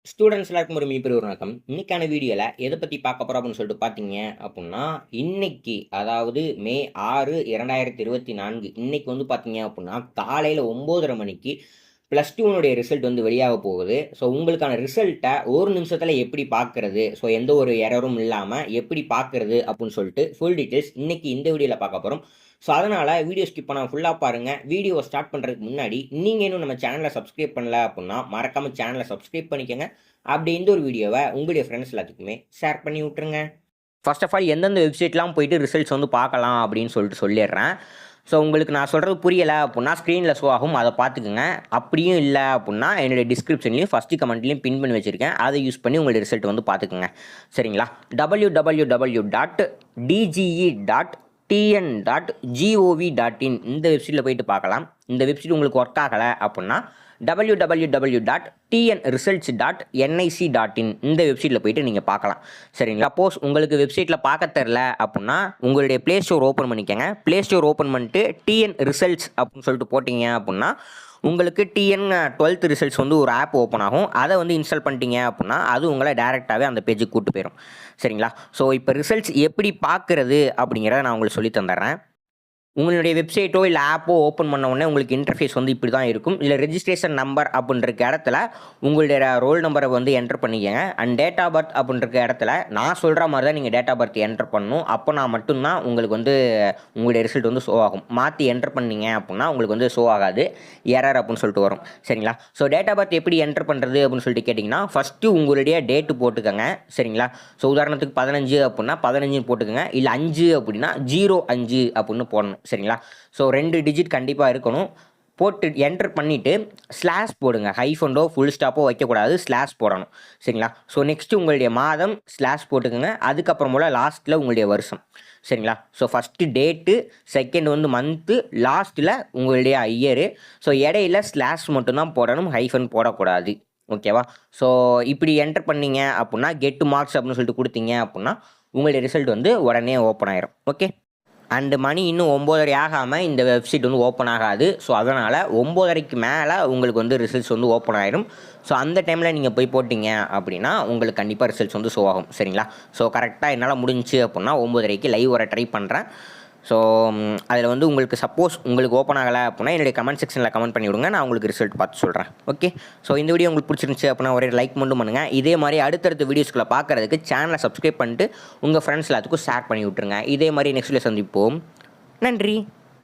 Students எல்லாருக்கும் ஒரு மிகப்பெரிய ஒரு வணக்கம். இன்னைக்கான வீடியோவில் எதை பற்றி பார்க்க போகிறோம் அப்படின்னு சொல்லிட்டு பார்த்தீங்க அப்படின்னா, இன்னைக்கு அதாவது மே 6, 2024 இன்னைக்கு வந்து பார்த்தீங்க அப்படின்னா காலையில் 9:30 மணிக்கு ப்ளஸ் டூனுடைய ரிசல்ட் வந்து வெளியாக போகுது. ஸோ உங்களுக்கான ரிசல்ட்டை ஒரு நிமிஷத்தில் எப்படி பார்க்குறது, ஸோ எந்த ஒரு எரரும் இல்லாமல் எப்படி பார்க்குறது அப்படின்னு சொல்லிட்டு ஃபுல் டீட்டெயில்ஸ் இன்னைக்கு இந்த வீடியோவில் பார்க்க போகிறோம். ஸோ அதனால் வீடியோ ஸ்கிப் பண்ணால் ஃபுல்லாக பாருங்கள். வீடியோவை ஸ்டார்ட் பண்ணுறதுக்கு முன்னாடி நீங்கள் இன்னும் நம்ம சேனலை சப்ஸ்கிரைப் பண்ணல அப்படின்னா மறக்காமல் சேனலை சப்ஸ்கிரைப் பண்ணிக்கோங்க. அப்படி இந்த ஒரு வீடியோவை உங்களுடைய ஃப்ரெண்ட்ஸ் எல்லாத்துக்குமே ஷேர் பண்ணி விட்ருங்க. ஃபர்ஸ்ட் ஆஃப் ஆல் எந்தெந்த வெப்சைட்லாம் போயிட்டு ரிசல்ட்ஸ் வந்து பார்க்கலாம் அப்படின்னு சொல்லிட்டு சொல்லிடுறேன். ஸோ உங்களுக்கு நான் சொல்கிறது புரியலை அப்படின்னா ஸ்க்ரீனில் ஷோ ஆகும், அதை பார்த்துக்குங்க. அப்படியும் இல்லை அப்படின்னா என்னுடைய டிஸ்கிரிப்ஷன்லையும் ஃபஸ்ட்டு கமெண்ட்லேயும் பின் பண்ணி வச்சுருக்கேன், அதை யூஸ் பண்ணி உங்களுடைய ரிசல்ட் வந்து பார்த்துக்குங்க. சரிங்களா? www.dge.tn.gov.in இந்த வெப்சைட்டில் போயிட்டு பார்க்கலாம். இந்த வெப்சைட் உங்களுக்கு ஒர்க் ஆகலை அப்படின்னா www.tnresults.nic.in இந்த வெப்சைட்டில் போயிட்டு நீங்கள் பார்க்கலாம். சரிங்களா? சப்போஸ் உங்களுக்கு வெப்சைட்டில் பார்க்க தெரில அப்படின்னா உங்களுடைய ப்ளே ஸ்டோர் ஓப்பன் பண்ணிக்கோங்க. ப்ளே ஸ்டோர் ஓப்பன் பண்ணிட்டு டிஎன் ரிசல்ட்ஸ் அப்படின்னு சொல்லிட்டு போட்டிங்க அப்படின்னா உங்களுக்கு டிஎன் 12th ரிசல்ட்ஸ் வந்து ஒரு ஆப் ஓப்பன் ஆகும். அதை வந்து இன்ஸ்டால் பண்ணிட்டீங்க அப்படின்னா அது உங்களை டேரெக்டாகவே அந்த பேஜுக்கு கூப்பிட்டு போயிடும். சரிங்களா? ஸோ இப்போ ரிசல்ட்ஸ் எப்படி பார்க்குறது அப்படிங்கிறத நான் உங்களுக்கு சொல்லி தந்துடுறேன். உங்களுடைய வெப்சைட்டோ இல்லை ஆப்போ ஓப்பன் பண்ண உடனே உங்களுக்கு இன்டர்ஃபேஸ் வந்து இப்படி தான் இருக்கும். இல்லை ரெஜிஸ்ட்ரேஷன் நம்பர் அப்படின்ற இடத்துல உங்களுடைய ரோல் நம்பரை வந்து என்டர் பண்ணிக்கங்க. அண்ட் டேட் ஆஃப் பர்த் அப்படின்ற இடத்துல நான் சொல்கிற மாதிரி தான் நீங்கள் டேட் ஆஃப் பர்த் என்டர் பண்ணணும். அப்போ நான் மட்டும்தான் உங்களுக்கு வந்து உங்களுடைய ரிசல்ட் வந்து ஷோ ஆகும். மாற்றி என்டர் பண்ணீங்க அப்படின்னா உங்களுக்கு வந்து ஷோ ஆகாது, எரர் அப்படின்னு சொல்லிட்டு வரும். சரிங்களா? ஸோ டேட் ஆஃப் பர்த் எப்படி என்டர் பண்ணுறது அப்படின்னு சொல்லிட்டு கேட்டிங்கன்னா ஃபஸ்ட்டு உங்களுடைய டேட்டு போட்டுக்கோங்க. சரிங்களா? ஸோ உதாரணத்துக்கு 15 அப்படின்னா 15 போட்டுக்கோங்க. இல்லை 5 அப்படின்னா 05 அப்படின்னு போடணும். சரிங்களா? ஸோ 2 டிஜிட் கண்டிப்பாக இருக்கணும். போட்டு என்டர் பண்ணிவிட்டு ஸ்லாஷ் போடுங்க. ஹைஃபண்டோ ஃபுல் ஸ்டாப்போ வைக்கக்கூடாது, ஸ்லாஷ் போடணும். சரிங்களா? ஸோ நெக்ஸ்ட்டு உங்களுடைய மாதம் ஸ்லாஷ் போட்டுக்கோங்க. அதுக்கப்புறம் போல் லாஸ்ட்டில் உங்களுடைய வருஷம். சரிங்களா? ஸோ ஃபஸ்ட்டு டேட்டு, செகண்ட் வந்து மந்த்து, லாஸ்ட்டில் உங்களுடைய இயரு. ஸோ இடையில ஸ்லாஷ் மட்டும்தான் போடணும், ஹைஃபன் போடக்கூடாது. ஓகேவா? ஸோ இப்படி என்டர் பண்ணீங்க அப்படின்னா கெட் மார்க்ஸ் அப்படின்னு சொல்லிட்டு கொடுத்தீங்க அப்படின்னா உங்களுடைய ரிசல்ட் வந்து உடனே ஓப்பன் ஆயிரும். ஓகே? அண்டு மணி இன்னும் 9:30 ஆகாமல் இந்த வெப்சைட் வந்து ஓப்பன் ஆகாது. ஸோ அதனால் 9:30க்கு மேலே உங்களுக்கு வந்து ரிசல்ட்ஸ் வந்து ஓப்பன் ஆகிடும். ஸோ அந்த டைமில் நீங்கள் போய் போட்டிங்க அப்படின்னா உங்களுக்கு கண்டிப்பாக ரிசல்ட்ஸ் வந்து ஷோ ஆகும். சரிங்களா? ஸோ கரெக்டாக என்னால் முடிஞ்சிச்சு அப்படின்னா 9:30க்கு லைவ் வர ட்ரை பண்ணுறேன். ஸோ அதில் வந்து உங்களுக்கு சப்போஸ் உங்களுக்கு ஓப்பன் ஆகலை அப்படின்னா என்னுடைய கமெண்ட் செக்ஷனில் கமெண்ட் பண்ணி விடுங்க, நான் உங்களுக்கு ரிசல்ட் பார்த்து சொல்கிறேன். ஓகே? ஸோ இந்த வீடியோ உங்களுக்கு பிடிச்சிருந்துச்சு அப்படின்னா ஒரே லைக் மட்டும் பண்ணுங்கள். இதே மாதிரி அடுத்தடுத்த வீடியோஸ்களை பார்க்குறதுக்கு சேனலை சப்ஸ்கிரைப் பண்ணிட்டு உங்கள் ஃப்ரெண்ட்ஸ் எல்லாத்துக்கும் ஷேர் பண்ணி விட்ருங்க. இதே மாதிரி நெக்ஸ்ட் வீடியோ சந்திப்போம். நன்றி.